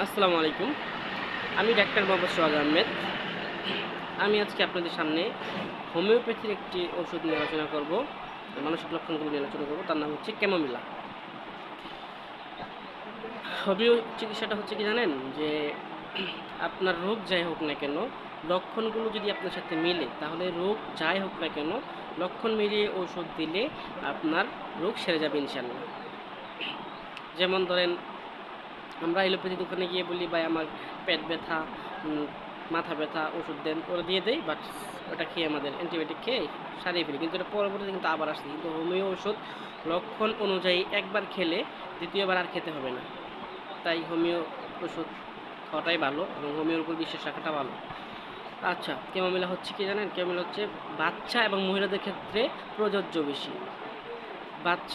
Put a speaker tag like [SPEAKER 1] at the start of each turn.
[SPEAKER 1] আসসালামু আলাইকুম। আমি ডাক্তার মোহাম্মদ সোহাগ আহমেদ। আমি আজকে আপনাদের সামনে হোমিওপ্যাথির একটি ওষুধ নিয়ে আলোচনা করব। মানসিক লক্ষণগুলো নিয়ে আলোচনা করব। তার নাম হচ্ছে ক্যামোমিলা। হোমিও চিকিৎসাটা হচ্ছে কি জানেন? যে আপনার রোগ যাই হোক না কেন, লক্ষণগুলো যদি আপনার সাথে মিলে, তাহলে রোগ যাই হোক না কেন, লক্ষণ মিলিয়ে ঔষধ দিলে আপনার রোগ সেরে যাবে ইনশাআল্লাহ। যেমন ধরেন, আমরা এলোপ্যাথি দোকানে গিয়ে বলি, ভাই আমার পেট ব্যথা, মাথা ব্যথা, ওষুধ দেন, ওরা দিয়ে দেয়, বাট ওটা খেয়ে আমাদের অ্যান্টিবায়োটিক খেয়ে সারিয়ে ফেলি, কিন্তু এটা পরবর্তীতে কিন্তু আবার আসছে। কিন্তু হোমিও ওষুধ লক্ষণ অনুযায়ী একবার খেলে দ্বিতীয়বার আর খেতে হবে না। তাই হোমিও ওষুধ খাওয়াটাই ভালো এবং হোমিওর উপর বিশ্বাস রাখাটা ভালো। আচ্ছা, ক্যামোমিলা হচ্ছে কি জানেন? ক্যামোমিলা হচ্ছে বাচ্চা এবং মহিলাদের ক্ষেত্রে প্রযোজ্য বেশি। বাচ্চা